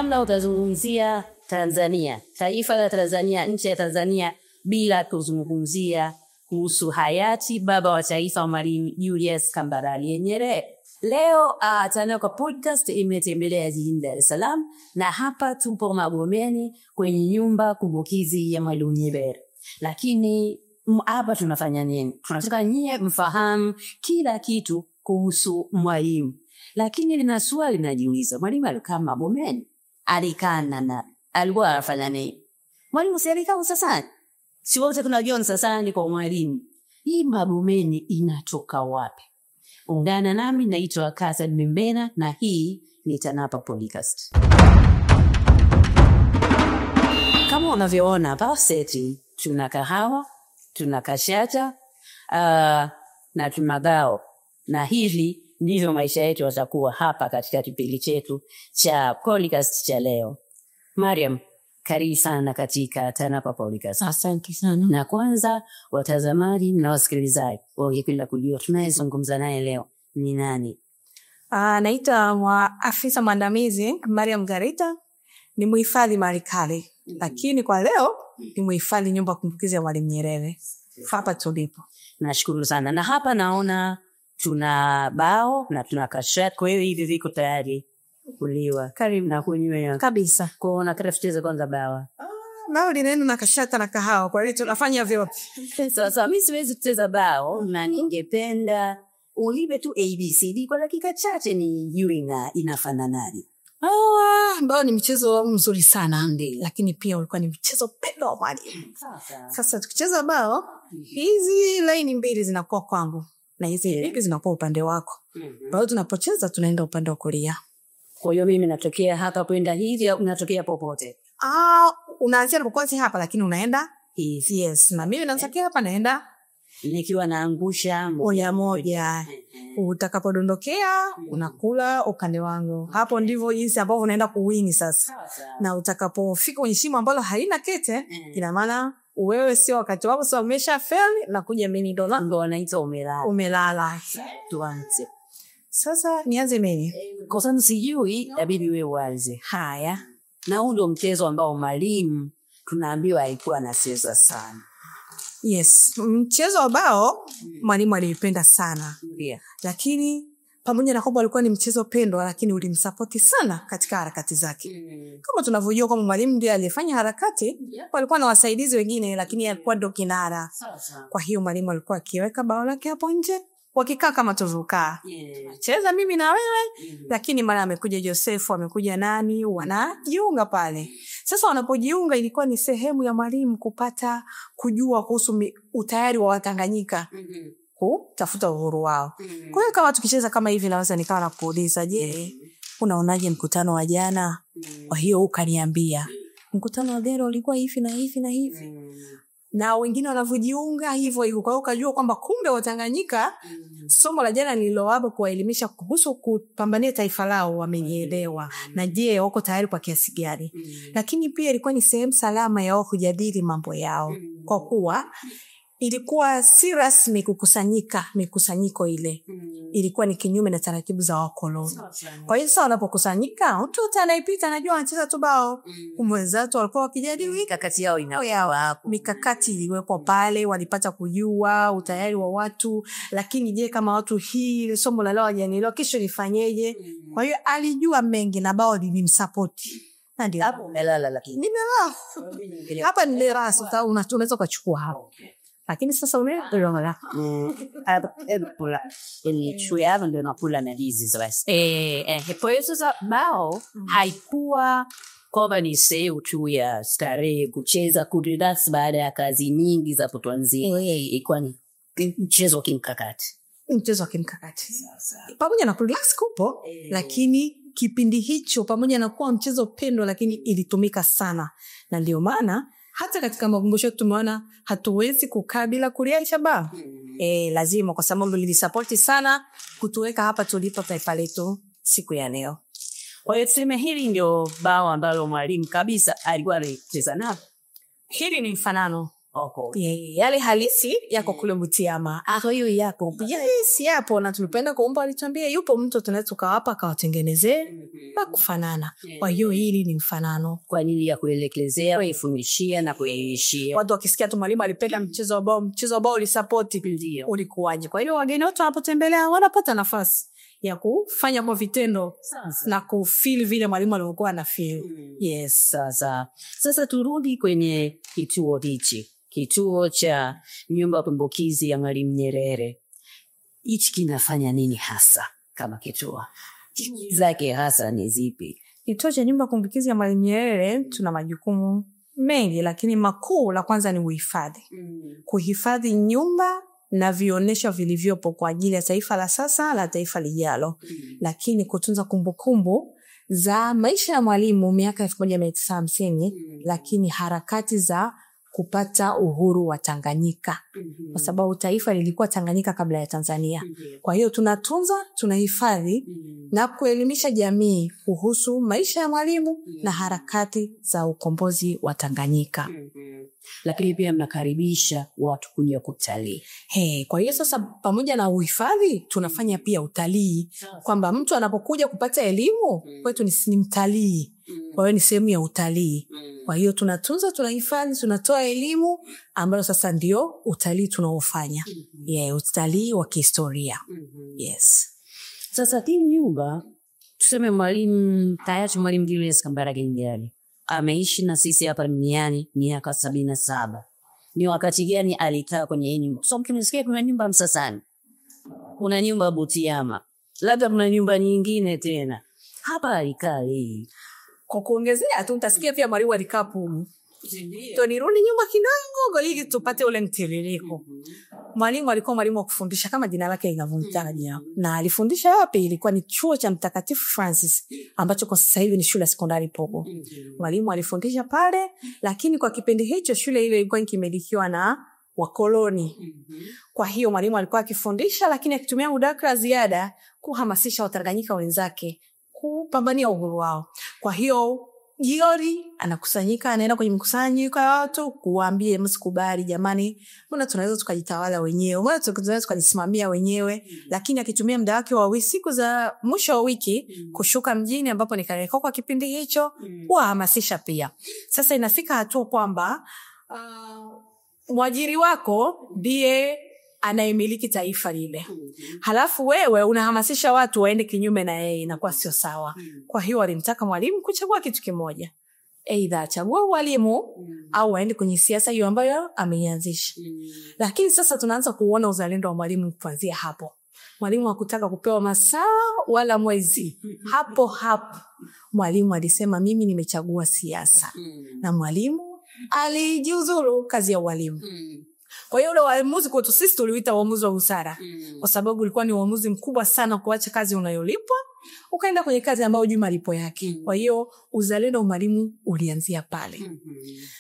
namna utazungumzia Tanzania, taifa la Tanzania, nchi ya Tanzania bila kuzungumzia kuhusu hayati baba wa taifa Mwalimu Julius Kambarage Nyerere. Leo Tanaka Podcast imetembelea jijini Dar es Salaam na hapa tupo Magomeni kwenye nyumba kumbukizi ya Mwalimu Nyerere. Lakini hapa tunafanya nini? Tunataka nyie mfahamu kila kitu kuhusu Mwalimu. Lakini lina swali najiuliza, Mwalimu alikaa Magomeni? Alikaa na alikuwa anafanya nini? Mwalimu si alikaa Usasani? Si wote tunajua Usasani kwa Mwalimu. Hii Magomeni inatoka wapi? Ungana nami, naitwa Catherine Mbena na hii ni Tanapa Podcast. Kama unavyoona hapa seti, tuna kahawa, tuna kashata, na tuna gao. Na hivi ndivyo maisha yetu yatakuwa hapa katika kipindi chetu cha podcast cha leo. Mariam, karibu sana katika Tanapa Podcast. Asante sana. Na kwanza watazamaji na wasikilizaji wangependa kujua tunayezungumza naye leo ni nani? Naitwa afisa mwandamizi Mariam Garita, ni muhifadhi Malikale. Lakini kwa leo ni muhifadhi nyumba kumbukizi ya Mwalimu Nyerere. Hapa tulipo. Nashukuru sana. Na hapa naona tuna bao na tuna kashat, kwa hiyo hivi viko tayari kuliwa. Karibu na kunywa kabisa. Kuona katafutia kwanza bawa. Bao lineno na kashata na kahawa, kwa hiyo tunafanya vyote. Sasa mimi siwezi kucheza bao na ningependa ulibe tu ABCD kwa dakika chache ni yuna inafananaje. Bao ni mchezo mzuri sana lakini pia ulikuwa ni mchezo pendo wa Mwalimu. Sasa tukicheza bao, hizi line mbili zinakuwa kwangu na hizi mbili zinakuwa upande wako. Bao tunapocheza tunaenda upande wa kulia. Kwa hiyo mimi natokea hapa kwenda hivi au natokea popote? Unaanzia popote hapa lakini unaenda hivi. Yes, na mimi natokea hapa naenda nikiwa naangusha moja. Utakapodondokea unakula upande wangu. Hapo ndivyo jinsi ambavyo unaenda kuwini sasa. Na utakapofika kwenye shimo ambalo halina kete, ina maana wewe sio wakati wako, sio umesha fail na kuja mimi ndo wanaita umelala. Tuanze. Sasa nianze mimi. Kwa sababu sijui inabidi wewe uanze. Haya. Na huu ndio mchezo ambao Mwalimu tunaambiwa alikuwa anacheza sana. Yes, mchezo wa bao Mwalimu alipenda sana. Yeah. Lakini pamoja na kwamba alikuwa ni mchezo pendwa, lakini ulimsupport sana katika harakati zake. Kama tunavyojua kwamba Mwalimu ndiye aliyefanya harakati, walikuwa na wasaidizi wengine lakini alikuwa ndo kinara. Kwa hiyo Mwalimu alikuwa akiweka bao lake hapo nje, wakikaa kama tuvukaa. Cheza mimi na wewe, lakini mara amekuja Joseph, amekuja nani, wanajiunga pale. Sasa wanapojiunga ilikuwa ni sehemu ya Mwalimu kupata kujua kuhusu utayari wa Watanganyika kutafuta uhuru wao. Kwa hiyo kama tukicheza kama hivi naweza nikawa nakuuliza, je, unaonaje mkutano wa jana? Kwa hiyo ukaniambia mkutano wa leo ulikuwa hivi na hivi na hivi. Na wengine wanavyojiunga hivyo hivyo. Kwa hiyo ukajua kwamba kumbe Watanganyika somo la jana nililowapa kuwaelimisha kuhusu kupambania taifa lao wamenielewa. Na je, wako tayari kwa kiasi gani? Lakini pia ilikuwa ni sehemu salama ya wao kujadili mambo yao. Kwa kuwa ilikuwa si rasmi mikusanyiko ile. Ilikuwa ni kinyume na taratibu za wakoloni. Kwa hiyo sasa wanapokusanyika, mtu anaipita anajua anacheza tu bao. Mwenzetu walikuwa wakijadili mikakati yao mikakati iliwekwa pale, walipata kujua utayari wa watu. Lakini je, kama watu hii somo la leo hajanielewa, kesho nifanyeje? Kwa hiyo alijua mengi na bao lilimsupport. Ndio hapo umelala lakini. Nimelala. Hapa ni rasa unaweza kuchukua hapo. Lakini sasa unaelewa kula ili chuya ndio nakula na hizi zoezi. Kwa hiyo sasa bao haikuwa kwamba ni sehemu tu ya starehe kucheza kurelax baada ya kazi nyingi za kutwanzia. Ilikuwa ni mchezo wa kimkakati. Pamoja na kurelax kupo, lakini kipindi hicho pamoja na kuwa mchezo pendwa lakini ilitumika sana. Na ndio maana hata katika makumbusho tumeona hatuwezi kukaa bila kuliacha bao. Lazima, kwa sababu lilisupport sana kutuweka hapa tulipo taifa letu siku ya leo. Kwa hiyo tuseme hili ndio bao ambalo Mwalimu kabisa alikuwa anacheza nalo. Hili ni mfanano Yale halisi yako kule Butiama. Kwa hiyo yako. Yes, yapo na tulipenda kuomba, alituambia yupo mtu tunaweza tukawapa akawatengenezee na kufanana. Kwa hiyo hili ni mfanano kwa ajili ya kuelekezea, kuifundishia na kuyaishia. Watu wakisikia tu mwalimu alipenda mchezo wa bao ulisupport ulikuwaje. Kwa hiyo wageni wote wanapotembelea wanapata nafasi ya kufanya kwa vitendo na kufeel vile mwalimu alivyokuwa anafeel. Yes, sasa turudi kwenye kituo hichi. Kituo cha nyumba kumbukizi ya Mwalimu Nyerere. Hichi kinafanya nini hasa kama kituo? Zake hasa ni zipi? Kituo cha nyumba kumbukizi ya Mwalimu Nyerere tuna majukumu mengi, lakini makuu la kwanza ni uhifadhi. Kuhifadhi nyumba na vionesho vilivyopo kwa ajili ya taifa la sasa, la taifa lijalo. Lakini kutunza kumbukumbu za maisha ya mwalimu miaka 1950, lakini harakati za kupata uhuru wa Tanganyika. Kwa sababu taifa lilikuwa Tanganyika kabla ya Tanzania. Kwa hiyo tunatunza, tunahifadhi na kuelimisha jamii kuhusu maisha ya mwalimu na harakati za ukombozi wa Tanganyika. Lakini pia mnakaribisha watu kuja kutalii. Kwa hiyo sasa pamoja na uhifadhi tunafanya pia utalii, kwamba mtu anapokuja kupata elimu kwetu ni mtalii. Kwa hiyo ni sehemu ya utalii. Kwa hiyo tunatunza, tunahifadhi, tunatoa elimu ambayo sasa ndio utalii tunaofanya. Utalii wa kihistoria. Yes. Sasa hii nyumba tuseme Mwalimu Julius Kambarage Nyerere ameishi na sisi hapa duniani miaka 77. Ni wakati gani alikaa kwenye hii nyumba? So mkimsikia kuna nyumba Msasani, kuna nyumba Butiama, labda kuna nyumba nyingine tena. Hapa alikaa hii. Kwa kuongezea tu utasikia pia Mwalimu alikaa Pumu. Ndio nirudi nyuma kidogo ili tupate ule mtiririko. Mwalimu alikuwa mwalimu wa kufundisha kama jina lake linavyotaja. Na alifundisha wapi? Ilikuwa ni chuo cha Mtakatifu Francis ambacho kwa sasa hivi ni shule ya sekondari Pogo. Mwalimu alifundisha pale, lakini kwa kipindi hicho shule ile ilikuwa ikimilikiwa na wakoloni. Kwa hiyo mwalimu alikuwa akifundisha, lakini akitumia muda wa ziada kuhamasisha Watanganyika wenzake kupambania uhuru wao. Kwa hiyo jioni anakusanyika, anaenda kwenye mkusanyiko wa watu kuwaambia msikubali jamani, mbona tunaweza tukajitawala wenyewe, mbona tunaweza tukajisimamia wenyewe. Lakini akitumia muda wake wa siku za mwisho wa wiki kushuka mjini ambapo ni Kariakoo kwa kipindi hicho, kuhamasisha pia. Sasa inafika hatua kwamba mwajiri wako ndiye anayemiliki taifa lile. Halafu wewe unahamasisha watu waende kinyume na yeye, inakuwa sio sawa. Kwa hiyo walimtaka mwalimu kuchagua kitu kimoja. Aidha achagua walimu au waende kwenye siasa hiyo ambayo ameianzisha. Lakini sasa tunaanza kuona uzalendo wa mwalimu kuanzia hapo. Mwalimu hakutaka kupewa masaa wala mwezi. Hapo mwalimu alisema mimi nimechagua siasa. Na mwalimu alijiuzuru kazi ya walimu. Kwa hiyo ule uamuzi kwetu sisi tuliuita uamuzi wa busara. Kwa sababu ulikuwa ni uamuzi mkubwa sana kuacha kazi unayolipwa ukaenda kwenye kazi ambayo hujui malipo yake. Kwa hiyo uzalendo wa mwalimu ulianzia pale.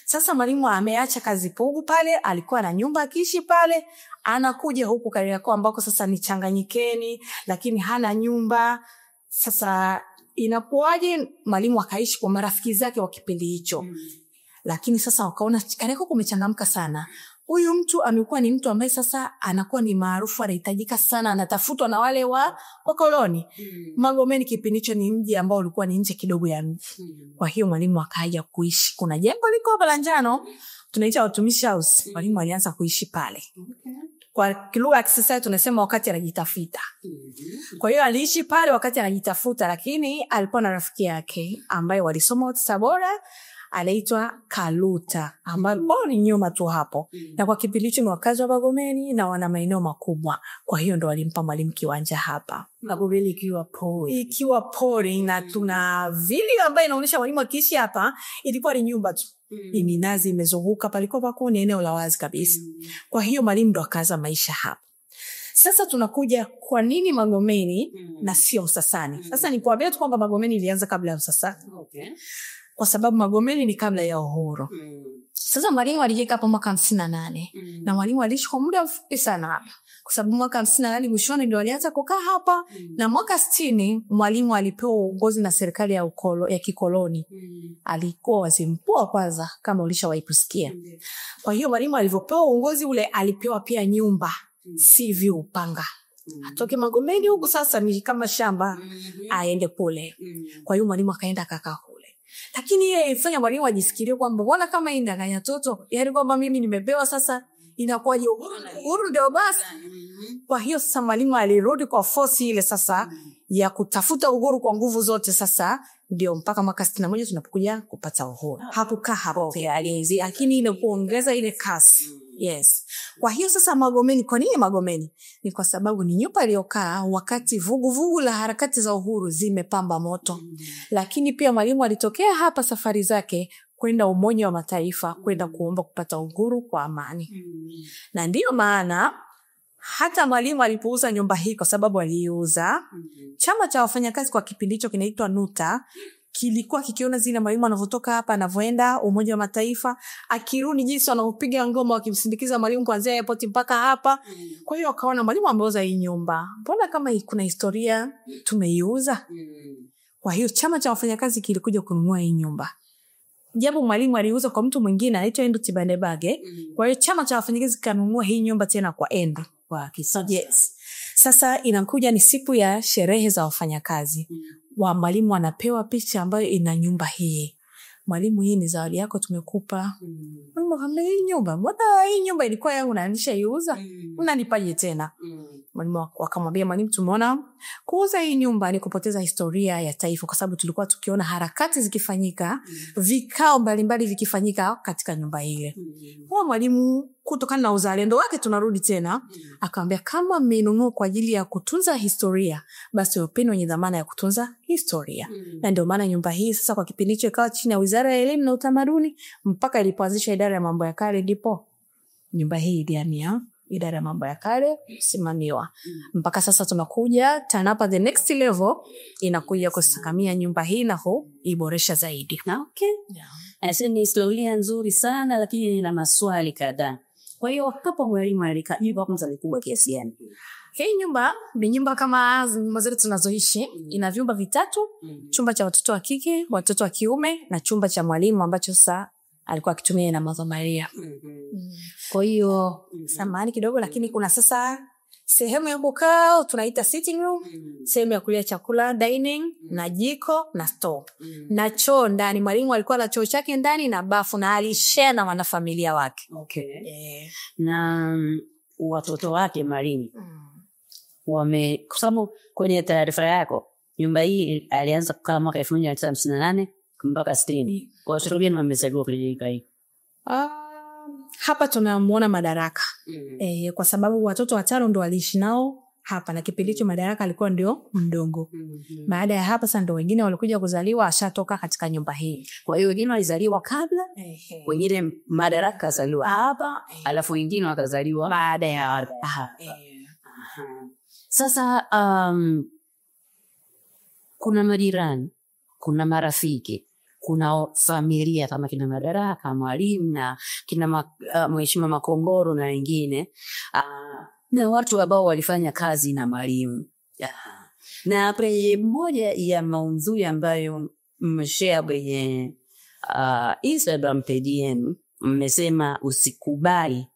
Sasa mwalimu ameacha kazi Pugu pale, alikuwa na nyumba akiishi pale, anakuja huku Kariakoo ambako sasa ni Changanyikeni, lakini hana nyumba. Sasa inakuwaje? Mwalimu akaishi kwa marafiki zake wa kipindi hicho. Lakini sasa wakaona Kariakoo kumechangamka sana. Huyu mtu amekuwa ni mtu ambaye sasa anakuwa ni maarufu, anahitajika sana, anatafutwa na wale wa koloni. Magomeni kipindi hicho ni mji ambao ulikuwa ni nje kidogo ya mji. Kwa hiyo mwalimu akaja kuishi. Kuna jengo liko hapa la njano tunaita Watumishi House. Mwalimu alianza kuishi pale. Kwa lugha ya kisasa tunasema wakati anajitafuta. Kwa hiyo aliishi pale wakati anajitafuta, lakini alikuwa na rafiki yake ambaye walisoma wote Tabora, anaitwa Kaluta, ambaye ni nyuma tu hapo. Na kwa kipindi hicho ni wakazi wa Magomeni na wana maeneo makubwa. Kwa hiyo ndo walimpa mwalimu kiwanja hapa. Magomeni ikiwa pori na tuna video ambayo inaonyesha mwalimu akiishi hapa. Ilikuwa ni nyumba tu. Minazi imezunguka, palikuwa pako ni eneo la wazi kabisa. Kwa hiyo mwalimu ndo akaanza maisha hapa. Sasa tunakuja kwa nini Magomeni na sio Msasani? Sasa nikuambia tu kwamba Magomeni ilianza kabla ya Msasani. Kwa sababu Magomeni ni kabla ya uhuru. Sasa mwalimu alijenga hapo mwaka 58. Na mwalimu aliishi kwa muda mfupi sana hapa. kwa sababu mwaka 58 mwishoni ndio alianza kukaa hapa. Na mwaka 60 Mwalimu alipewa uongozi na serikali ya kikoloni. Alikuwa waziri mkuu wa kwanza, kama ulishawahi kusikia. Kwa hiyo Mwalimu alivyopewa uongozi ule alipewa pia nyumba, si upanga. Atoke Magomeni huko sasa ni kama shamba, aende kule. Kwa hiyo Mwalimu akaenda akakaa kule. Lakini yeye ifanya Mwalimu ajisikirie kwamba mbona kama indanganya toto, yaani kwamba mimi nimepewa sasa inakuwaje uhuru ndio basi. Kwa hiyo sasa Mwalimu alirudi kwa force ile sasa ya kutafuta uhuru kwa nguvu zote. Sasa ndio mpaka mwaka 61 tunapokuja kupata uhuru. Hakukaa hapo alianzi, lakini ile kuongeza ile kasi. Yes. Kwa hiyo sasa Magomeni, kwa nini Magomeni? Ni kwa sababu ni nyumba iliyokaa wakati vuguvugu la harakati za uhuru zimepamba moto. Lakini pia Mwalimu alitokea hapa safari zake kwenda Umoja wa Mataifa, kwenda kuomba kupata uhuru kwa amani. Na ndio maana hata Mwalimu alipouza nyumba hii, kwa sababu aliuza, chama cha wafanyakazi kwa kipindi hicho kinaitwa NUTA kilikuwa kikiona zile Mwalimu anavotoka hapa anavoenda Umoja wa Mataifa, akirudi jinsi wanaopiga ngoma wakimsindikiza Mwalimu kuanzia airport mpaka hapa. Kwa hiyo akaona Mwalimu ameuza hii nyumba, mbona kama kuna historia tumeiuza? Kwa hiyo chama cha wafanyakazi kilikuja kununua hii nyumba. Japo Mwalimu aliuza kwa mtu mwingine anaitwa Andrew Tibandebage. Kwa hiyo chama cha wafanyakazi kanunua hii nyumba tena kwa Andrew, kwa kisasa. Yes. Sasa inakuja ni siku ya sherehe za wafanyakazi. Mwalimu anapewa picha ambayo ina nyumba hii. Mwalimu, hii ni zawadi yako tumekupa. Mwalimu akamwambia, hii nyumba, mbona hii nyumba ilikuwa yangu na nishaiuza? Unanipaje tena? Mwalimu akamwambia, Mwalimu, tumeona kuuza hii nyumba ni kupoteza historia ya taifa, kwa sababu tulikuwa tukiona harakati zikifanyika, vikao mbalimbali vikifanyika katika nyumba ile. Kwa Mwalimu, kutokana na uzalendo wake, tunarudi tena, akamwambia kama mmenunua kwa ajili ya kutunza historia, basi wapeni wenye dhamana ya kutunza historia. Na ndio maana nyumba hii sasa kwa kipindi hicho ikawa chini ya Wizara ya Elimu na Utamaduni mpaka ilipoanzisha Idara ya Mambo ya Kale, ndipo nyumba hii ilihamia Idara ya Mambo ya Kale kusimamiwa. Mpaka sasa tunakuja TANAPA the next level, inakuja kusakamia nyumba hii na kuiboresha zaidi. Okay. Asa ni historia nzuri sana, lakini nina maswali kadhaa. Kwa hiyo hapo Mwalimu alikajibu kwanza alikuwa kiasi gani? Hii nyumba ni nyumba kama nyumba zote tunazoishi, ina vyumba vitatu, chumba cha watoto wa kike, watoto wa kiume na chumba cha Mwalimu ambacho sasa alikuwa akitumia na Mama Maria. Kwa hiyo samahani kidogo, lakini kuna sasa sehemu ya kukaa tunaita sitting room, sehemu ya kulia chakula dining, na jiko na stove. Na choo ndani. Mwalimu alikuwa na choo chake ndani na bafu, na alishare na wanafamilia wake. Okay. Na watoto wake Mwalimu kwa sababu kwenye taarifa yako nyumba hii alianza kukaa mwaka 1958 mpaka 60. Kwa watoto wengine wamezaliwa kwenye nyumba hii. Hapa tunamuona Madaraka. Kwa sababu watoto 5 ndo waliishi nao hapa, na kipindi hicho Madaraka alikuwa ndio mdogo. Baada ya hapa sasa ndo wengine walikuja kuzaliwa ashatoka katika nyumba hii. Kwa hiyo wengine walizaliwa kabla, wengine Madaraka azaliwa hapa, alafu wengine wakazaliwa baada ya hapa. Sasa kuna majirani, kuna marafiki, kuna familia kama kina Madaraka, Mwalimu na kina Mheshimiwa Makongoro na wengine, na watu ambao walifanya kazi na Mwalimu. Na kwenye moja ya maudhui ambayo mmeshare kwenye Instagram page yenu, mmesema usikubali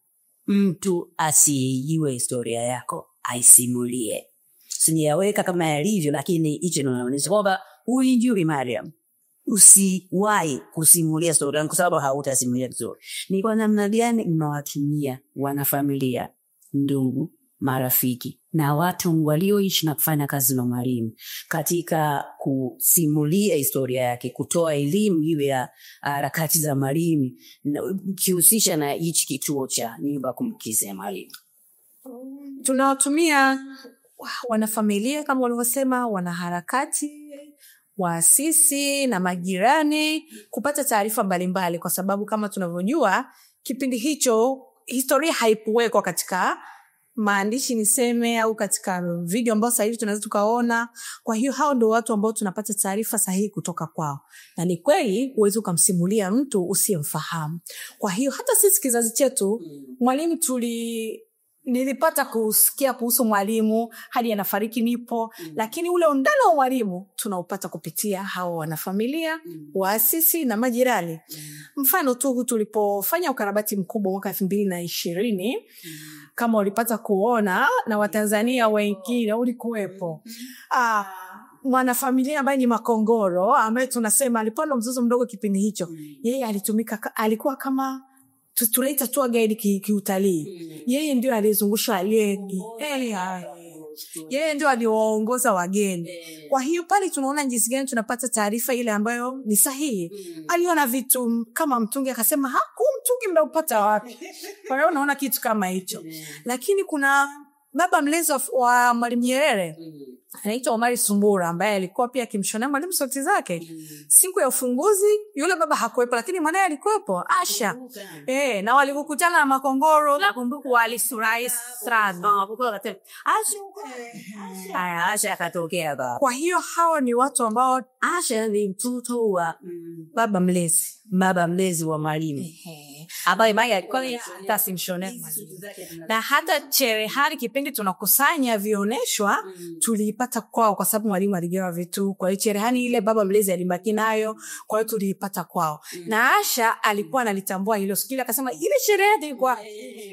mtu asiyejua historia yako aisimulie. Sijaweka kama yalivyo, lakini hicho inaonyesha kwamba huijui Mariam. Usiwahi kusimulia historia kwa sababu hautasimulia vizuri. Ni kwa namna gani mnawatumia wanafamilia, ndugu, marafiki na watu walioishi na kufanya kazi na Mwalimu katika kusimulia historia yake, kutoa elimu juu ya harakati za Mwalimu, kihusisha na hichi kituo cha nyumba kumbukizi ya Mwalimu? Tunawatumia wanafamilia kama walivyosema, wanaharakati, waasisi na majirani kupata taarifa mbalimbali, kwa sababu kama tunavyojua kipindi hicho historia haikuwekwa katika maandishi niseme au katika video ambazo sasa hivi tunaweza tukaona. Kwa hiyo hao ndio watu ambao tunapata taarifa sahihi kutoka kwao. Na ni kweli huwezi kumsimulia mtu usiyemfahamu. Kwa hiyo hata sisi kizazi chetu Mwalimu nilipata kusikia kuhusu mwalimu hadi anafariki nipo, lakini ule undani wa mwalimu tunaupata kupitia hao wanafamilia, waasisi na majirani. Mfano tu tulipofanya ukarabati mkubwa mwaka 2020, kama ulipata kuona na Watanzania wengine ulikuwepo. Mwanafamilia ambaye ni Makongoro, ambaye tunasema alipanda mzozo mdogo kipindi hicho. Yeye alikuwa kama tunaita tour guide kiutalii. Yeye ndio alizungusha aliyegi. Yeye ndio aliwaongoza wageni. Kwa hiyo pale tunaona jinsi gani tunapata taarifa ile ambayo ni sahihi. Aliona vitu kama mtungi akasema, mtungi mmeupata wapi? Kwa hiyo unaona kitu kama hicho. Lakini kuna baba mlezi wa Mwalimu Nyerere, anaitwa Omari Sumbura, ambaye alikuwa pia akimshonea Mwalimu suti zake. Siku ya ufunguzi yule baba hakuwepo, lakini mwanae alikuwepo, Asha. Na walikutana na Makongoro, nakumbuka walisurai sana. Asha akatokea baba. Kwa hiyo hao ni watu ambao Asha ni mtoto wa baba mlezi wa Mwalimu. Ambaye Maya alikuwa atasimshonea. Na hata cherehani kipindi tunakusanya vioneshwa tuliipata kwao, kwa sababu Mwalimu aligawa vitu. Kwa hiyo cherehani ile baba mlezi alibaki nayo, kwa hiyo tuliipata kwao. Na Asha alikuwa analitambua hilo sikili, akasema ile cherehani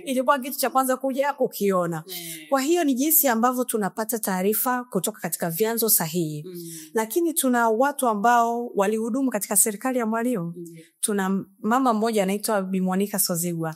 ilikuwa kitu cha kwanza kuja kukiona. Kwa hiyo ni jinsi ambavyo tunapata taarifa kutoka katika vyanzo sahihi. Lakini tuna watu ambao walihudumu katika serikali ya Mwalimu. Tuna mama mmoja anaitwa Bi Monica Sozigwa.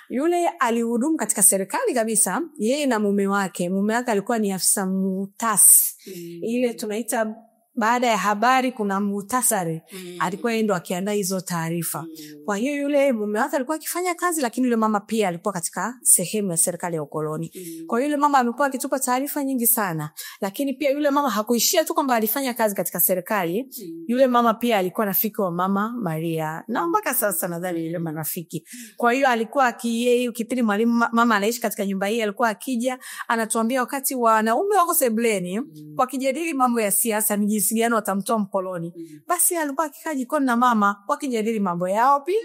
Yule alihudumu katika serikali kabisa, yeye na mume wake. Mume wake alikuwa ni afisa mutasi. Ile tunaita baada ya habari kuna muhtasari. Alikuwa yeye ndo akiandaa hizo taarifa. Kwa hiyo yule mume wake alikuwa akifanya kazi, lakini yule mama pia alikuwa katika sehemu ya serikali ya ukoloni. Kwa hiyo yule mama amekuwa akitupa taarifa nyingi sana. Lakini pia yule mama hakuishia tu kwamba alifanya kazi katika serikali. Yule mama pia alikuwa rafiki wa Mama Maria. Na mpaka sasa nadhani yule marafiki. Kwa hiyo alikuwa kipindi Mwalimu mama anaishi katika nyumba hii, alikuwa akija anatuambia wakati wanaume wako sebleni wakijadili mambo ya siasa ni jinsi gani watamtoa mkoloni, basi alikuwa akikaa jikoni na mama wakijadili mambo yao pia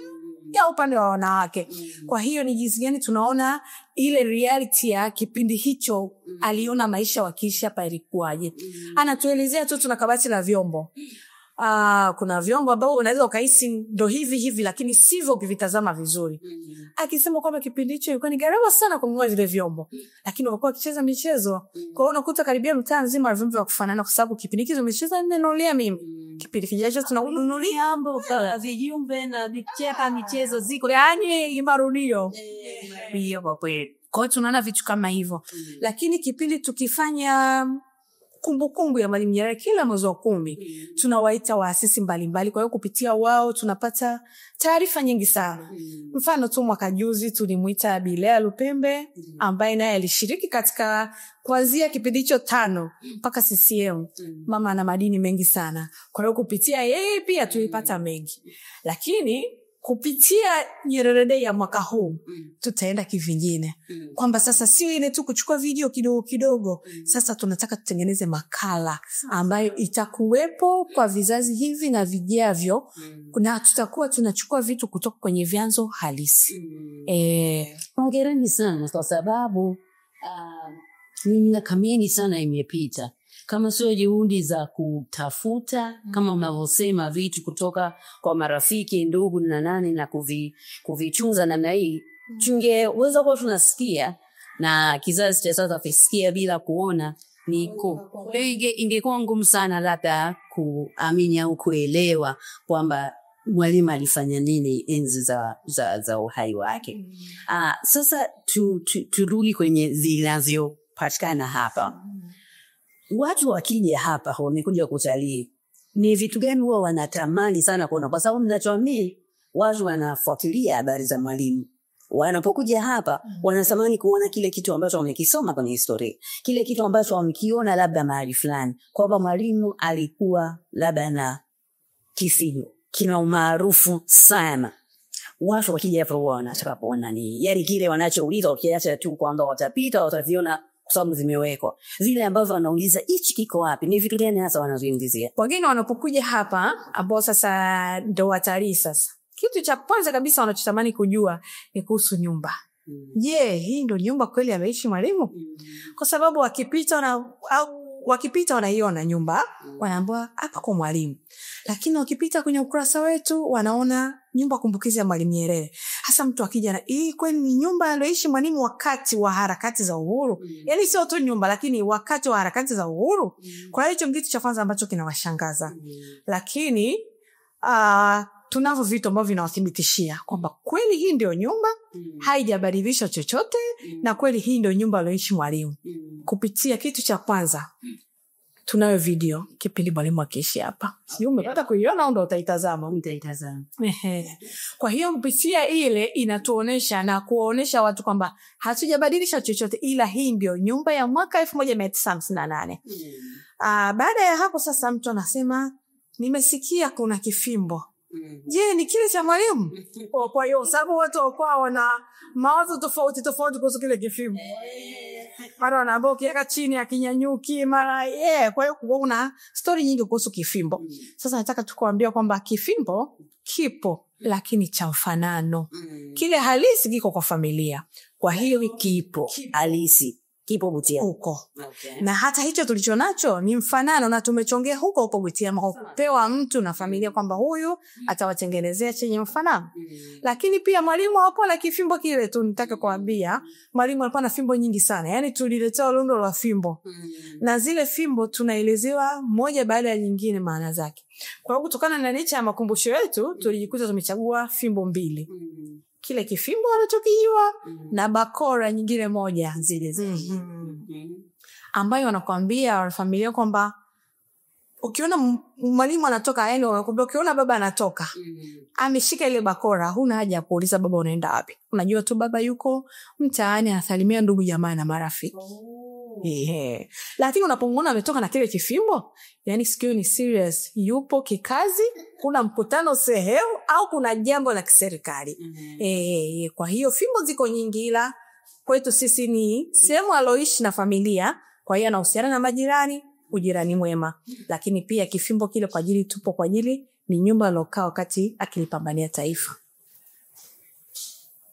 ya upande wa wanawake. Kwa hiyo ni jinsi gani tunaona ile reality ya kipindi hicho, aliona maisha wakiishi hapa ilikuwaje. Anatuelezea tu tuna kabati la vyombo. Kuna vyombo ambao unaweza ukahisi ndo hivi lakini sivyo ukivitazama vizuri. Akisema kwamba kipindi hicho ilikuwa ni gharama sana kununua vile vyombo, lakini walikuwa wakicheza michezo. Kwa hiyo unakuta karibia mtaa nzima wa vyombo vya kufanana, kwa sababu kipindi hicho michezo nimenunulia mimi. Kipindi kijacho tunanunulia mambo kama vijumbe na vicheka, michezo ziko yani marudio. Hiyo kwa kweli. Kwa hiyo tunaona vitu kama hivyo. Lakini kipindi tukifanya kumbukumbu ya Mwalimu Nyerere kila mwezi wa 10, tunawaita waasisi mbalimbali. Kwa hiyo kupitia wao tunapata taarifa nyingi sana. Mfano tu mwaka juzi tulimuita Bilea Lupembe, ambaye naye alishiriki katika kuanzia kipindi hicho 5 mpaka CCM. Mama ana madini mengi sana. Kwa hiyo kupitia yeye pia tulipata mengi. Lakini kupitia Nyerere Day ya mwaka huu tutaenda kivingine, kwamba sasa sio ile tu kuchukua video kidogo kidogo. Sasa tunataka tutengeneze makala ambayo itakuwepo kwa vizazi hivi na vijavyo, na tutakuwa tunachukua vitu kutoka kwenye vyanzo halisi. Hongereni sana kwa sababu miaka mingi sana imepita. Kama sio juhudi za kutafuta, kama unavyosema, vitu kutoka kwa marafiki, ndugu na nani, na kuvichunza namna hii, tungeweza kuwa tunasikia na kizazi cha sasa kisikia bila kuona. Ingekuwa ngumu sana labda kuamini au kuelewa kwamba Mwalimu alifanya nini enzi za uhai wake. Sasa turudi kwenye zinazopatikana hapa. Watu wakija hapa wamekuja kutalii, ni vitu gani huwa wanatamani sana kuona? Kwa sababu ninachoamini watu wanafuatilia habari za Mwalimu. Wanapokuja hapa wanatamani kuona kile kitu ambacho wamekisoma kwenye historia, kile kitu ambacho wamekiona labda mahali fulani, kwamba Mwalimu alikuwa labda na kisimu kina umaarufu sana. Watu wakija hapa wanataka kuona ni yale kile wanachouliza, ukiacha tu kwamba watapita wataviona kwa sababu zimewekwa. Vile ambavyo wanauliza hichi kiko wapi, ni vitu gani hasa wanazoingizia. Wageni wanapokuja hapa ambao sasa ndo watalii, sasa kitu cha kwanza kabisa wanachotamani kujua ni kuhusu nyumba. Je, hii ndio nyumba kweli ameishi Mwalimu? Kwa sababu wakipita wanaiona nyumba, wanaambiwa hapa kwa Mwalimu. Lakini wakipita kwenye ukurasa wetu wanaona nyumba kumbukizi ya Mwalimu Nyerere. Hasa mtu akija na hii kweli ni nyumba aliyoishi Mwalimu wakati wa harakati za uhuru. Yaani sio tu nyumba lakini wakati wa harakati za uhuru. Kwa hiyo kitu cha kwanza ambacho kinawashangaza. Lakini tunavyo vitu ambavyo vinawathibitishia kwamba kweli hii ndio nyumba, haijabadilishwa chochote, na kweli hii ndio nyumba aliyoishi Mwalimu. Kupitia kitu cha kwanza, tunayo video kipindi Mwalimu akiishi hapa. Sio umepata kuiona au ndio utaitazama? Nitaitazama. Kwa hiyo kupitia ile inatuonesha na kuonesha watu kwamba hatujabadilisha chochote, ila hii ndio nyumba ya mwaka 1958. Baada ya hapo sasa mtu anasema nimesikia kuna kifimbo. Je, ni kile cha Mwalimu? Kwa hiyo sababu watu wako wana mawazo tofauti kuhusu kile kifimbo. Mara wanaambia kiweka chini akinyanyuki mara kwa hiyo kuna story nyingi kuhusu kifimbo. Sasa nataka tukuambia kwamba kifimbo kipo lakini cha mfanano. Kile halisi kiko kwa familia. Kwa hiyo kipo halisi kipo Butia huko. Na hata hicho tulichonacho ni mfanano na tumechongea huko Butia kupewa mtu na familia kwamba huyu atawatengenezea chenye mfanano. Lakini pia Mwalimu hapo la kifimbo kile tu nitaka kuambia Mwalimu alikuwa na fimbo nyingi sana. Yaani tuliletea lundo la fimbo. Na zile fimbo tunaelezewa moja baada ya nyingine maana zake. Kwa hiyo kutokana na nature ya makumbusho yetu tulijikuta tumechagua fimbo 2. Kile kifimbo anachokijua na bakora nyingine moja zile ambayo wanakuambia familia kwamba ukiona Mwalimu anatoka, yani wanakuambia ukiona baba anatoka ameshika ile bakora, huna haja ya kuuliza baba unaenda wapi. Unajua tu baba yuko mtaani anasalimia ndugu jamaa na marafiki. Lakini unapomwona ametoka na kile kifimbo, yani sikio ni serious, yupo kikazi, kuna mkutano sehemu au kuna jambo la kiserikali. Kwa hiyo fimbo ziko nyingi, ila kwetu sisi ni sehemu aloishi na familia, kwa hiyo anahusiana na majirani, ujirani mwema. Lakini pia kifimbo kile kwa ajili ni nyumba alokaa wakati akilipambania taifa.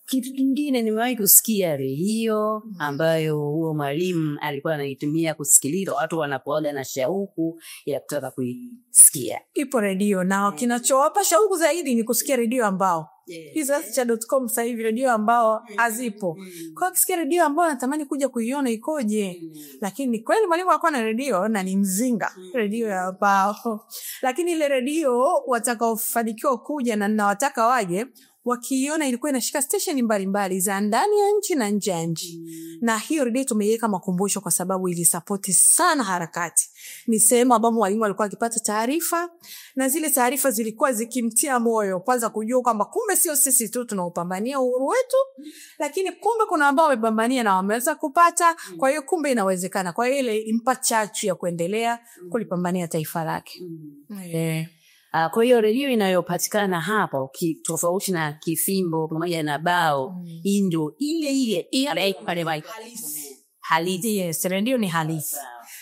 Kitu kingine nimewahi kusikia redio ambayo huo Mwalimu alikuwa anaitumia kusikiliza watu wanapoaga na shauku ya kutaka kuisikia. Ipo redio na kinachowapa shauku zaidi ni kusikia redio ambao kizazi.com sasa hivi redio ambao hazipo. Kwa kusikia redio ambao natamani kuja kuiona ikoje. Lakini kweli Mwalimu alikuwa na redio na ni mzinga redio ya ambao. Lakini ile redio watakaofanikiwa kuja na ninawataka waje wakiiona ilikuwa inashika station mbalimbali za ndani ya nchi na nje ya nchi. Na hiyo redio tumeiweka makumbusho kwa sababu ilisapoti sana harakati. Ni sehemu ambapo Mwalimu alikuwa akipata taarifa na zile taarifa zilikuwa zikimtia moyo kwanza kujua kwamba kumbe sio sisi tu tunaopambania uhuru wetu, lakini kumbe kuna ambao wamepambania na wameweza kupata, kwa hiyo kumbe inawezekana. Kwa hiyo ile impa chachu ya kuendelea kulipambania taifa lake. Kwa hiyo redio inayopatikana hapa tofauti na kifimbo pamoja na bao, ndio ile halisi. Yes, redio ni halisi.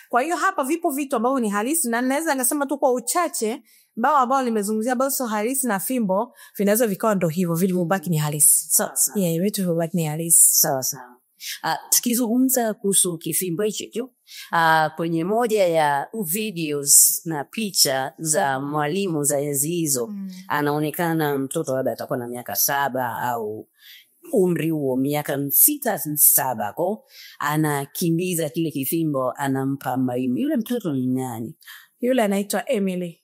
Kwa hiyo hapa vipo vitu ambavyo ni halisi, na naweza ngasema tu kwa uchache bao ambao nimezungumzia bao sio halisi na fimbo vinaweza vikawa ndio hivyo vilivyobaki ni halisi. Sasa vitu vilivyobaki ni halisi. Sawa. Tukizungumza kuhusu kifimbo hicho kwenye moja ya videos na picha za Mwalimu za enzi hizo, anaonekana mtoto labda atakuwa na miaka 7 au umri huo miaka 6-7 kwa anakimbiza kile kifimbo, anampa Mwalimu. Yule mtoto ni nani? Yule anaitwa Emily.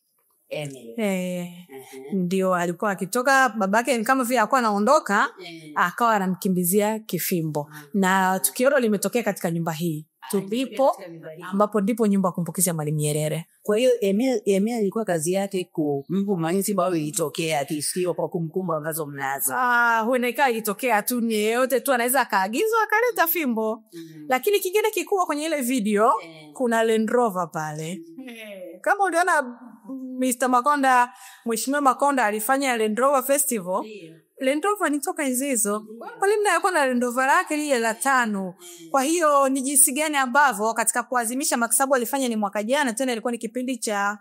Ndio alikuwa akitoka, babake ni kama vile alikuwa anaondoka, akawa anamkimbizia kifimbo. Na tukio limetokea katika nyumba hii tulipo, ambapo ndipo nyumba kumbukizi ya Mwalimu Nyerere. Kwa hiyo Emily ilikuwa kazi yake kumbu Mwalimu bao ilitokea akisikio kwa kumkumba ambazo mnazo. Huenda ilitokea tu ni yeyote tu anaweza akaagizwa akaleta fimbo. Lakini kingine kikubwa kwenye ile video kuna Land Rover pale. Kama uliona Mr. Makonda, Mheshimiwa Makonda alifanya Land Rover Festival. Land Rover ni toka hizo. Mwalimu naye alikuwa na Land Rover lake lile la 5. Kwa hiyo ni jinsi gani ambavyo katika kuadhimisha makisabu alifanya ni mwaka jana, tena ilikuwa ni kipindi cha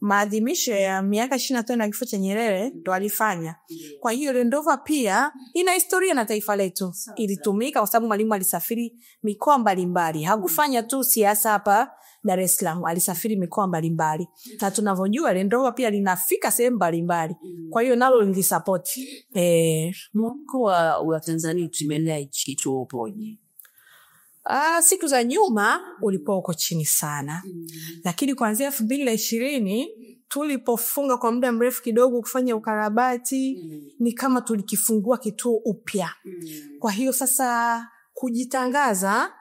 maadhimisho ya miaka 25 ya kifo cha Nyerere ndo alifanya. Kwa hiyo Land Rover pia ina historia na taifa letu. Ilitumika kwa sababu Mwalimu alisafiri mikoa mbalimbali. Hakufanya tu siasa hapa Dar es Salaam, alisafiri mikoa mbalimbali. Na tunavyojua Land Rover pia linafika sehemu mbalimbali. Kwa hiyo nalo nilisupport. Mkoa wa Tanzania tumelea kituo upoje? Siku za nyuma ulipokuwa uko chini sana. Lakini kuanzia 2020 tulipofunga kwa muda mrefu kidogo kufanya ukarabati, ni kama tulikifungua kituo upya. Kwa hiyo sasa kujitangaza,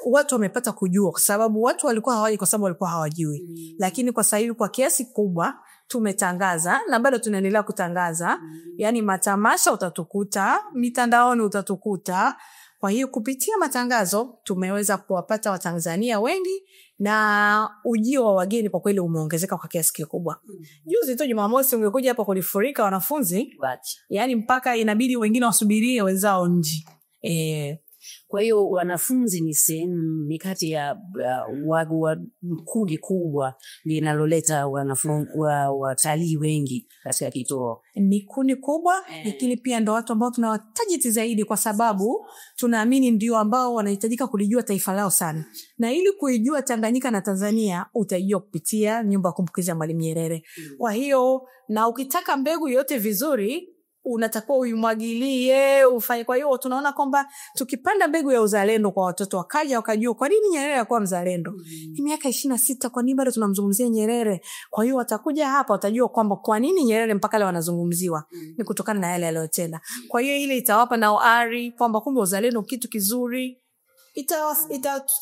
watu wamepata kujua kwa sababu watu walikuwa hawaji kwa sababu walikuwa hawajui. Lakini kwa sasa hivi kwa kiasi kubwa tumetangaza na bado tunaendelea kutangaza. Yani matamasha utatukuta, mitandaoni utatukuta. Kwa hiyo kupitia matangazo tumeweza kuwapata Watanzania wengi na ujio wa wageni kwa kweli umeongezeka kwa kiasi kikubwa. Juzi tu Jumamosi ungekuja hapa kulifurika wanafunzi. Yani mpaka inabidi wengine wasubirie wenzao nje. Kwa hiyo wanafunzi ni sehemu mikati ya kundi kubwa linaloleta watalii wengi katika kituo. Ni kundi kubwa, lakini pia ndo watu ambao tunawatarget zaidi kwa sababu tunaamini ndio ambao wanahitajika kulijua taifa lao sana. Na ili kuijua Tanganyika na Tanzania utaijua kupitia nyumba ya kumbukizi ya Mwalimu Nyerere. Kwa hiyo na ukitaka mbegu yote vizuri unatakiwa uimwagilie ufanye. Kwa hiyo tunaona kwamba tukipanda mbegu ya uzalendo kwa watoto wakaja wakajua kwa nini Nyerere alikuwa mzalendo. Miaka 26 kwa nini bado tunamzungumzia Nyerere? Kwa hiyo watakuja hapa watajua kwamba kwa nini Nyerere mpaka leo anazungumziwa. Ni kutokana na yale aliyotenda. Kwa hiyo ile itawapa na ari kwamba kumbe uzalendo kitu kizuri.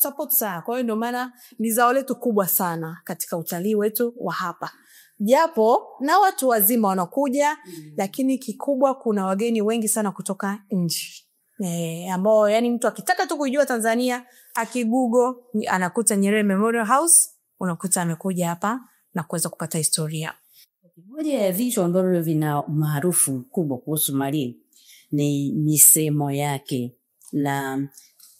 Support sana. Kwa hiyo ndio maana ni zao letu kubwa sana katika utalii wetu wa hapa. Japo na watu wazima wanakuja, lakini kikubwa kuna wageni wengi sana kutoka nje. Ambao yani mtu akitaka tu kujua Tanzania akigugo anakuta Nyerere Memorial House, unakuta amekuja hapa na kuweza kupata historia. Moja ya vitu ambavyo vina maarufu kubwa kuhusu Mwalimu ni misemo yake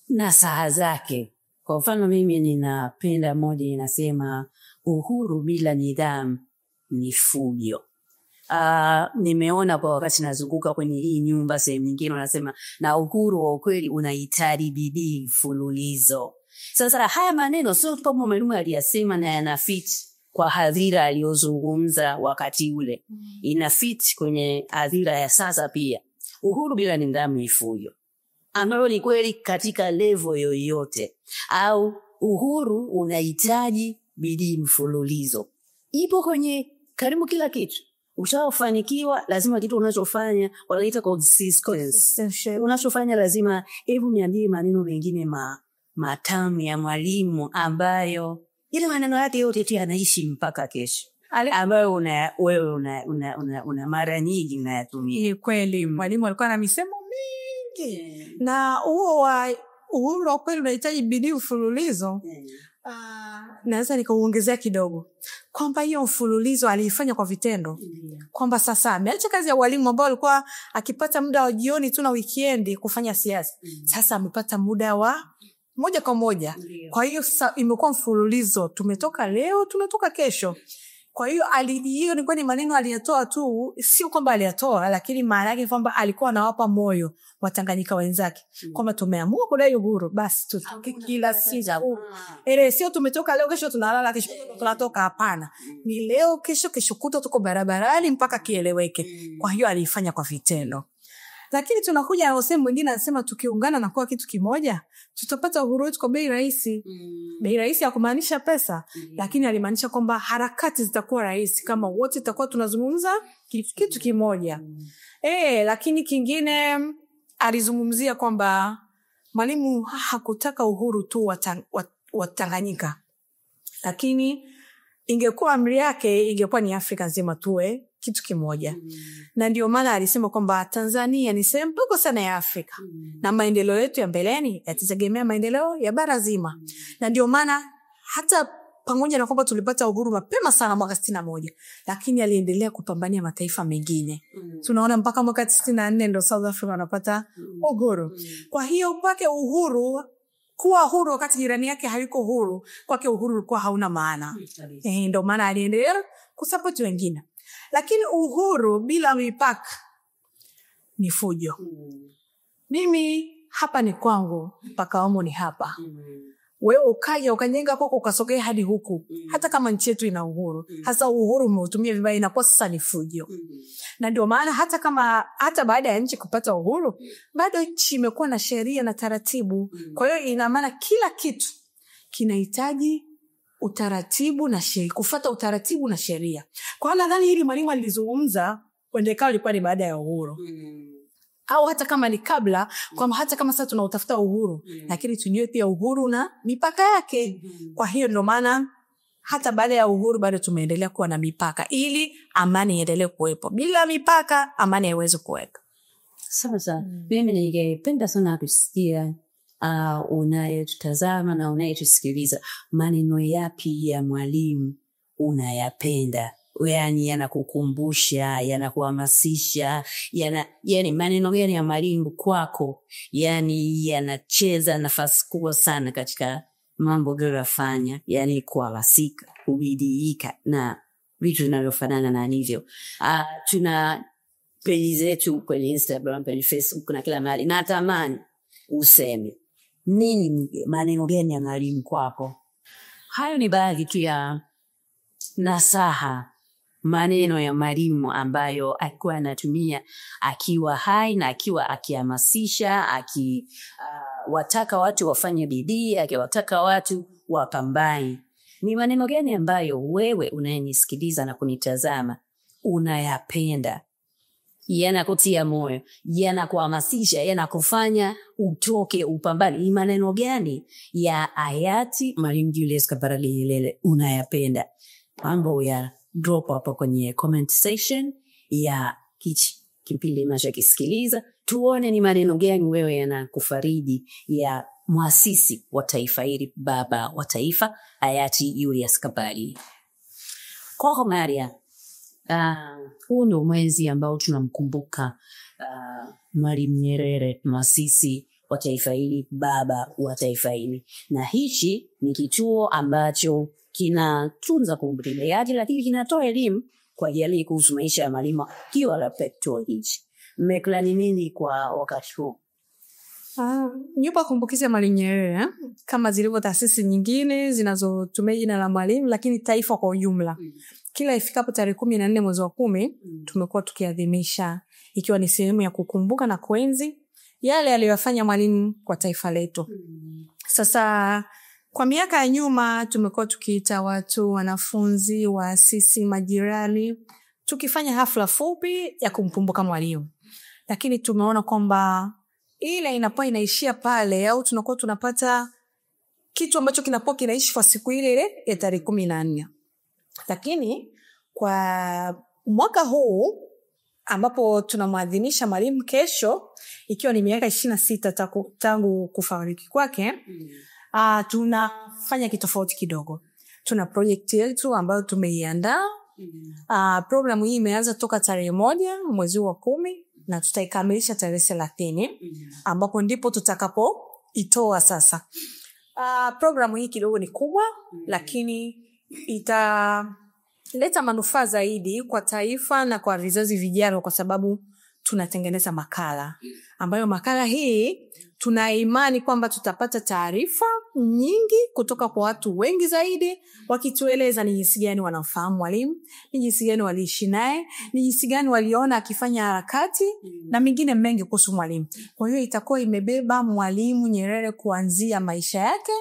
na saha zake. Kwa mfano mimi ninapenda moja inasema uhuru bila nidhamu ni fujo. Nimeona kwa wakati nazunguka kwenye hii nyumba sehemu nyingine wanasema na uhuru wa ukweli unahitaji bidii mfululizo. Sasa haya maneno sio kama Mwalimu aliyasema na yanafit kwa hadhira aliyozungumza wakati ule. Inafit kwenye hadhira ya sasa pia. Uhuru bila nidhamu ni fujo. Ambayo ni kweli katika level yoyote. Au uhuru unahitaji bidii mfululizo. Ipo kwenye karibu kila kitu. Ushafanikiwa lazima kitu unachofanya wanaita consistency. Unachofanya lazima hebu niambie maneno mengine matamu ya Mwalimu ambayo ile maneno yake yote tu yanaishi mpaka kesho. Ambayo wewe una mara nyingi unayatumia. Ni kweli Mwalimu alikuwa na misemo mingi. Na huo uhuru wa kweli unahitaji bidii mfululizo. Naweza nikaongezea kidogo kwamba hiyo mfululizo aliifanya kwa vitendo. Kwamba sasa ameacha kazi ya walimu ambao alikuwa akipata muda wa jioni tu na weekend kufanya siasa. Sasa amepata muda wa moja kwa moja. Kwa hiyo sasa imekuwa mfululizo. Tumetoka leo, tunatoka kesho. Kwa hiyo hiyo ni maneno aliyatoa tu, sio kwamba aliyatoa, lakini maana yake kwamba alikuwa anawapa moyo Watanganyika wenzake kwamba tumeamua kudai uhuru, basi tutoke kila siku. Sio tumetoka leo kesho tunalala kesho tunatoka, hapana. Ni leo kesho kuto tuko barabarani mpaka kieleweke. Kwa hiyo alifanya kwa vitendo. Lakini tunakuja na usemi mwingine anasema tukiungana na kuwa kitu kimoja tutapata uhuru wetu kwa bei rahisi. Bei rahisi ya kumaanisha pesa, lakini alimaanisha kwamba harakati zitakuwa rahisi kama wote tutakuwa tunazungumza kitu kimoja. Lakini kingine alizungumzia kwamba Mwalimu hakutaka uhuru tu wa Tanganyika. Lakini ingekuwa amri yake ingekuwa ni Afrika nzima tuwe kitu kimoja. Na ndio maana alisema kwamba Tanzania ni sehemu ndogo sana ya Afrika. Na maendeleo yetu ya mbeleni yatategemea maendeleo ya bara zima. Na ndio maana hata pamoja na kwamba tulipata uhuru mapema sana mwaka 61, lakini aliendelea kupambania mataifa mengine. Tunaona mpaka mwaka 94 ndio South Africa wanapata uhuru. Kwa hiyo kwake uhuru, kuwa huru wakati jirani yake hayuko huru, kwake uhuru ulikuwa hauna maana. Ndio maana aliendelea kusupport wengine. Lakini uhuru bila mipaka ni fujo. Mimi hapa ni kwangu, mpaka wangu ni hapa. Wewe ukaja ukajenga kwako ukasogea hadi huku. Hata kama nchi yetu ina uhuru, hasa uhuru umeutumia vibaya, inakuwa sasa ni fujo. Na ndio maana hata baada ya nchi kupata uhuru, bado nchi imekuwa na sheria na taratibu. Kwa hiyo ina maana kila kitu kinahitaji utaratibu na sheria, kufuata utaratibu na sheria. Kwa hiyo nadhani hili Mwalimu alizungumza kuendekao ilikuwa ni baada ya uhuru. Au hata kama ni kabla, kwamba hata kama sasa tunautafuta uhuru, lakini tujue pia uhuru na mipaka yake. Kwa hiyo ndio maana hata baada ya uhuru bado tumeendelea kuwa na mipaka ili amani iendelee kuwepo. Bila mipaka amani haiwezi kuwepo. Sasa mimi ningependa sana kusikia unayetutazama na unayetusikiliza, maneno yapi ya Mwalimu unayapenda? Yani yanakukumbusha, yanakuhamasisha, yani maneno gani ya Mwalimu kwako yani yanacheza nafasi kubwa sana katika mambo unayofanya, yani kuhamasika, kubidiika na vitu vinavyofanana na hivyo. Tuna page zetu kwenye Instagram, kwenye Facebook na kila mahali. Natamani useme nini, maneno gani ya Mwalimu kwako? Hayo ni baadhi tu ya nasaha, maneno ya Mwalimu ambayo alikuwa anatumia akiwa hai na akiwa akihamasisha, wataka watu wafanye bidii, akiwataka watu wapambane. Ni maneno gani ambayo wewe unayenisikiliza na kunitazama unayapenda, yanakutia moyo, yanakuhamasisha, yanakufanya utoke upambane? Ni maneno gani ya hayati Mwalimu Julius Kambarage Nyerere unayapenda? Mambo ya drop hapo kwenye comment section ya kipindi unachokisikiliza, tuone ni maneno gani wewe yanakufariji ya muasisi wa taifa hili, baba wa taifa hayati Julius Kambarage. Kwa Maria, huu ndio mwezi ambao tunamkumbuka Mwalimu Nyerere, muasisi wa taifa hili, baba wa taifa hili. Na hichi ni kituo ambacho kinatunza kumbukumbu, lakini kinatoa elimu kwa jamii kuhusu maisha ya Mwalimu kiwa la kituo hichi. Mmeklani nini kwa wakati huu? Nyumba kumbukizi ya Mwalimu Nyerere, kama zilivyo taasisi nyingine zinazotumia jina la Mwalimu, lakini taifa kwa ujumla, kila ifikapo tarehe 14 mwezi wa 10 tumekuwa tukiadhimisha, ikiwa ni sehemu ya kukumbuka na kuenzi yale aliyofanya Mwalimu kwa taifa letu. Sasa kwa miaka ya nyuma tumekuwa tukiita watu, wanafunzi, waasisi, majirani, tukifanya hafla fupi ya kumkumbuka Mwalimu. Lakini tumeona kwamba ile inakuwa inaishia pale, au tunakuwa tunapata kitu ambacho kinakuwa kinaishi kwa siku ile ya tarehe 14. Lakini kwa mwaka huu ambapo tunamwadhimisha Mwalimu kesho, ikiwa ni miaka 26 tangu kufariki kwake, tunafanya kitofauti kidogo. Tuna project yetu ambayo tumeiandaa. Programu hii imeanza toka tarehe 1 mwezi wa 10 na tutaikamilisha tarehe 30, ambapo ndipo tutakapoitoa sasa. Programu hii kidogo ni kubwa, lakini italeta manufaa zaidi kwa taifa na kwa vizazi vijavyo, kwa sababu tunatengeneza makala ambayo makala hii tuna imani kwamba tutapata taarifa nyingi kutoka kwa watu wengi zaidi, wakitueleza ni jinsi gani wanafahamu Mwalimu, ni jinsi gani waliishi naye, ni jinsi gani waliona akifanya harakati na mengine mengi kuhusu Mwalimu. Kwa hiyo itakuwa imebeba Mwalimu Nyerere kuanzia maisha yake,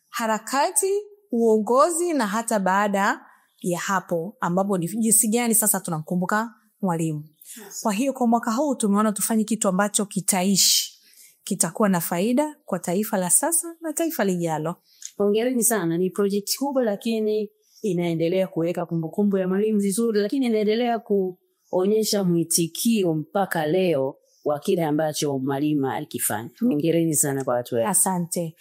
harakati, uongozi na hata baada ya hapo, ambapo ni jinsi gani sasa tunamkumbuka Mwalimu. Kwa hiyo kwa mwaka huu tumeona tufanye kitu ambacho kitaishi, kitakuwa na faida kwa taifa la sasa na taifa lijalo. Hongereni sana, ni project kubwa lakini inaendelea kuweka kumbukumbu ya Mwalimu vizuri, lakini inaendelea kuonyesha mwitikio mpaka leo wa kile ambacho Mwalimu alikifanya. Hongereni sana kwa watu wetu. Asante.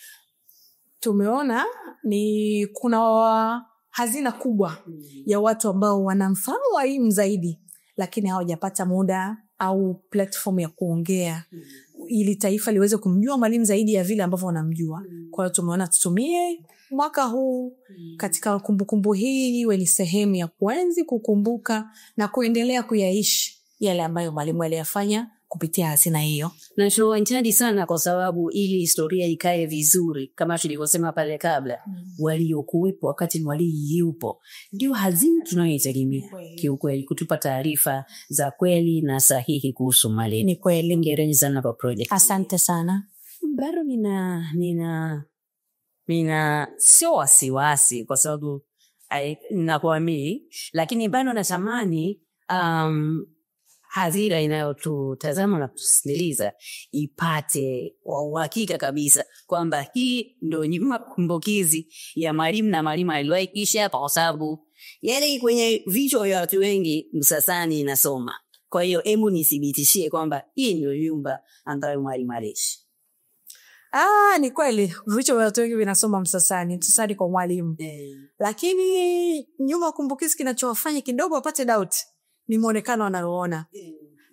Tumeona ni kuna hazina kubwa ya watu ambao wanamfahamu Mwalimu zaidi, lakini hawajapata muda au platform ya kuongea ili taifa liweze kumjua Mwalimu zaidi ya vile ambavyo wanamjua. Kwa hiyo tumeona tutumie mwaka huu katika kumbukumbu hii iwe ni sehemu ya kuenzi, kukumbuka na kuendelea kuyaishi yale ambayo mwalimu aliyafanya kupitia hazina hiyo. Na tunawahitaji sana kwa sababu ili historia ikae vizuri kama tulivyosema pale kabla, waliokuwepo wakati mwalimu yupo ndio hazina tunayoitegemea kiukweli, kutupa taarifa za kweli na sahihi kuhusu mwalimu. Ni kweli. Hongereni sana kwa project. Asante sana. Bado nina sio wasiwasi kwa sababu nakuamini, lakini bado natamani hadhira inayotutazama na kusikiliza ipate uhakika kabisa kwamba hii ndio nyuma kumbukizi ya mwalimu na mwalimu aliwahi kuishi hapa, kwa sababu yale kwenye vichwa vya watu wengi Msasani inasoma. Kwa hiyo hebu nithibitishie kwamba hii ndio nyumba ambayo mwalimu aliishi. Ni kweli vichwa vya watu wengi vinasoma Msasani kwa mwalimu. Lakini nyuma kumbukizi kinachowafanya kidogo wapate doubt ni muonekano wanaoona.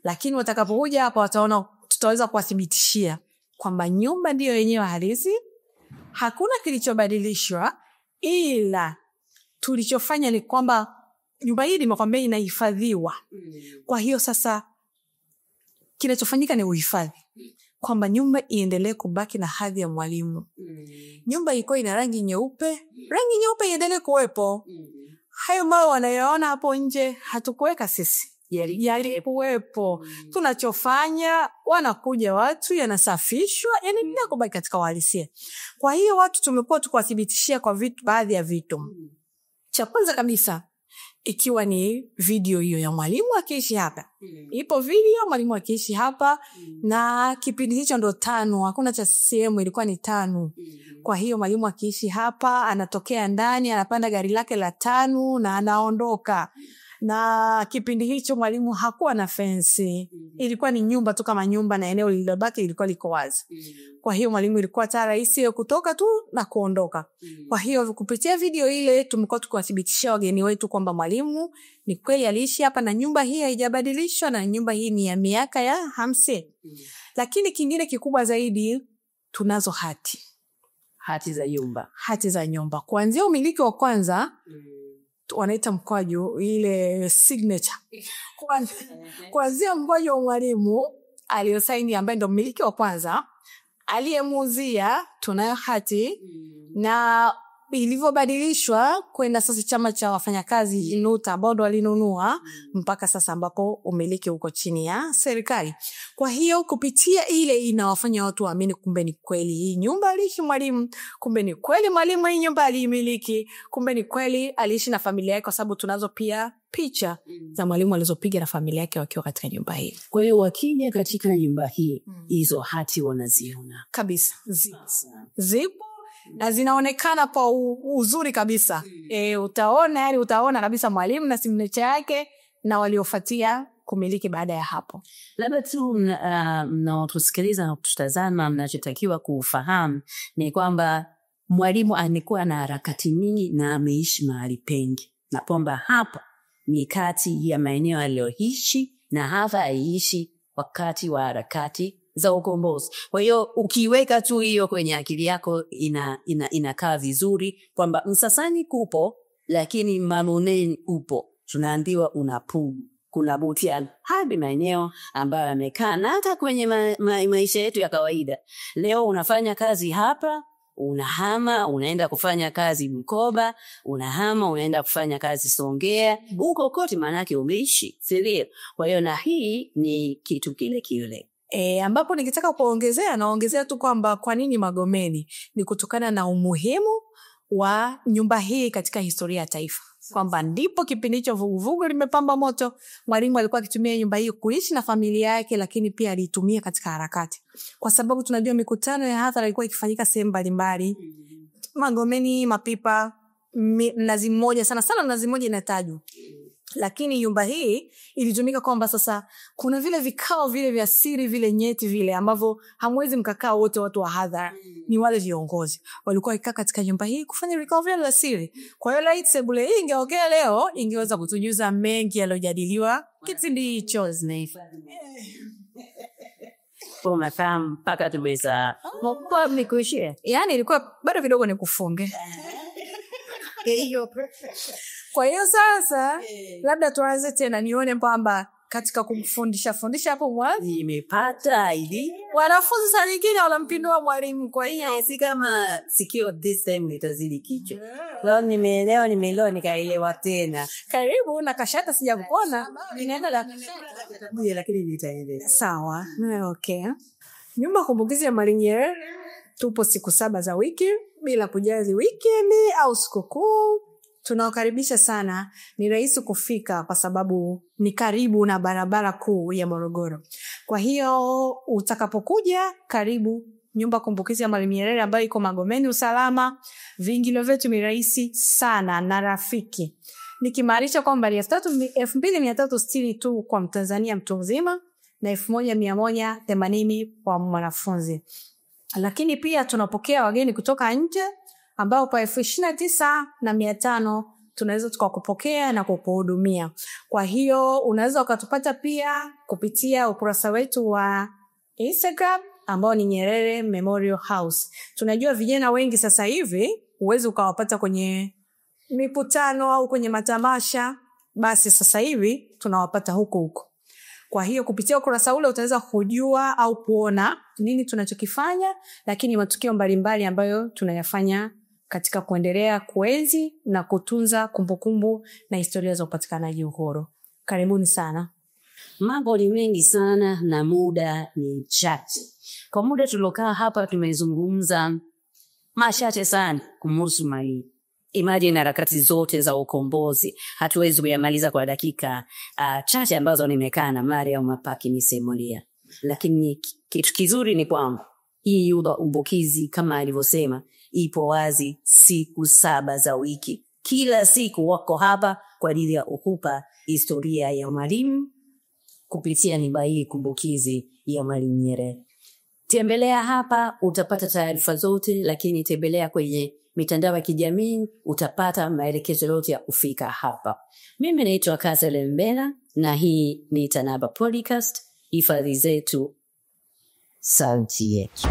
Lakini watakapokuja hapa wataona, tutaweza kuwathibitishia kwamba nyumba ndiyo yenyewe halisi. Hakuna kilichobadilishwa, ila tulichofanya ni kwamba nyumba hii nimekwambia inahifadhiwa. Kwa hiyo sasa kinachofanyika ni uhifadhi, kwamba nyumba iendelee kubaki na hadhi ya mwalimu. Nyumba iko ina rangi nyeupe iendelee kuwepo. Hayo mawe wanayoona hapo nje hatukuweka sisi, yalikuwepo. Tunachofanya, wanakuja watu, yanasafishwa, yanaendelea kubaki katika uhalisia. Kwa hiyo watu tumekuwa tukiwathibitishia kwa baadhi ya vitu. Cha kwanza kabisa ikiwa ni video hiyo ya mwalimu akiishi hapa. Ipo video mwalimu akiishi hapa, na kipindi hicho ndo 5, hakuna cha CCM, ilikuwa ni 5. Kwa hiyo mwalimu akiishi hapa, anatokea ndani, anapanda gari lake la 5 na anaondoka. Na kipindi hicho mwalimu hakuwa na fence. Ilikuwa ni nyumba tu kama nyumba, na eneo lililobaki lilikuwa liko wazi. Kwa hiyo mwalimu ilikuwa rahisi kutoka tu na kuondoka. Kwa hiyo kupitia video ile tumekuwa tukiwathibitishia wageni wetu kwamba mwalimu ni kweli aliishi hapa, na nyumba hii haijabadilishwa, na nyumba hii ni ya miaka ya 50. Lakini kingine kikubwa zaidi, tunazo hati za nyumba kuanzia umiliki wa kwanza, wanaita mkwaju, ile signature. Kuanzia mkwaju wa mwalimu aliyosaini, ambaye ndo mmiliki wa kwanza, aliyemuuzia, tunayo hati. Na ilivyobadilishwa kwenda sasa chama cha wafanyakazi NUTA, ambao ndo walinunua, mpaka sasa ambapo umiliki uko chini ya serikali. Kwa hiyo kupitia ile inawafanya watu waamini kumbe ni kweli hii nyumba aliishi mwalimu, kumbe ni kweli mwalimu hii nyumba aliimiliki, kumbe ni kweli aliishi na familia yake, kwa sababu tunazo pia picha za mwalimu alizopiga na familia yake wakiwa katika nyumba hii. Kwa hiyo wakija katika nyumba hii, hizo hati wanaziona kabisa. Zipo na zinaonekana kwa uzuri kabisa. Utaona kabisa mwalimu na signature yake na waliofuatia kumiliki baada ya hapo. Labda tu mnaotusikiliza na kututazama, mnachotakiwa kufahamu ni kwamba mwalimu alikuwa na harakati nyingi na ameishi mahali pengi, na kwamba hapa ni kati ya maeneo aliyoishi, na hapa aishi wakati wa harakati za ukombozi. Kwa hiyo ukiweka tu hiyo kwenye akili yako, inakaa vizuri kwamba Msasani kupo, lakini Mamoneni upo. Tunaambiwa unapumu, kuna Butiama, hadi maeneo ambayo amekaa. Na hata kwenye maisha yetu ya kawaida, leo unafanya kazi hapa, unahama unaenda kufanya kazi Bukoba, unahama unaenda kufanya kazi Songea, huko kote manake umeishi, sivyo? Kwa hiyo na hii ni kitu kile. Ambapo nikitaka naongezea tu kwamba kwa nini Magomeni, ni kutokana na umuhimu wa nyumba hii katika historia ya taifa, kwamba ndipo kipindi hicho vuguvugu limepamba moto. Mwalimu alikuwa akitumia nyumba hii kuishi na familia yake, lakini pia alitumia katika harakati, kwa sababu tunajua mikutano ya hadhara ilikuwa ikifanyika sehemu mbalimbali. Magomeni, Mapipa, Mnazi Mmoja, sana Mnazi Mmoja inatajwa. Lakini nyumba hii ilitumika kwamba sasa kuna vile vikao vile vya siri, vile nyeti vile ambavyo hamwezi mkakaa wote watu wa hadhara, ni wale viongozi walikuwa wakikaa katika nyumba hii kufanya vikao vile vya siri. Kwa hiyo Light Sebule hii ingeongea leo, ingeweza kutujuza mengi yaliyojadiliwa kipindi hicho. Unafahamu mpaka tumeza Mkwa mnikuishia. Yaani ilikuwa bado kidogo nikufunge. Kwa hiyo sasa labda tuanze tena nione kwamba katika kumfundisha hapo mwanzo nimepata ili wanafunzi saa nyingine wanampindua mwalimu. Kwa hiyo si kama sikio this time litazidi kichwa. Leo nimeelewa nikaelewa tena. Karibu na kashata sijakupona. Ninaenda lakini nitaendelea. Sawa. Okay. Nyumba kumbukizi ya Mwalimu Nyerere tupo siku 7 za wiki bila kujali weekend au sikukuu. Tunawakaribisha sana. Ni rahisi kufika kwa sababu ni karibu na barabara kuu ya Morogoro. Kwa hiyo utakapokuja karibu nyumba kumbukizi ya Mwalimu Nyerere ambayo iko Magomeni Usalama. Viingilio vyetu ni rahisi sana na rafiki. Nikimaanisha kwamba 2360 tu kwa Mtanzania mtu mzima na 1180 kwa mwanafunzi. Lakini pia tunapokea wageni kutoka nje ambao kwa 29,500 tunaweza tukakupokea na kukuhudumia. Kwa hiyo unaweza ukatupata pia kupitia ukurasa wetu wa Instagram ambao ni Nyerere Memorial House. Tunajua vijana wengi sasa hivi uwezi ukawapata kwenye mikutano au kwenye matamasha, basi sasa hivi tunawapata huko. Kwa hiyo kupitia ukurasa ule utaweza kujua au kuona nini tunachokifanya, lakini matukio mbalimbali ambayo tunayafanya katika kuendelea kuenzi na kutunza kumbukumbu na historia za upatikanaji uhuru. Karibuni sana. Mambo ni mengi sana na muda ni chache. Kwa muda tulokaa hapa tumezungumza machache sana kumhusu Mwalimu. Imagine harakati zote za ukombozi. Hatuwezi kuyamaliza kwa dakika chache ambazo nimekaa na Mariam Mapaki nisimulia. Lakini kitu kizuri ni kwamba hii nyumba kumbukizi kama alivyosema ipo wazi siku 7 za wiki. Kila siku wako hapa kwa ajili ya kukupa historia ya Mwalimu kupitia nyumba hii kumbukizi ya Mwalimu Nyerere. Tembelea hapa utapata taarifa zote, lakini tembelea kwenye mitandao ya kijamii utapata maelekezo yote ya kufika hapa. Mimi naitwa Kathleen Mbena na hii ni Tanaba Podcast, hifadhi zetu, sauti yetu.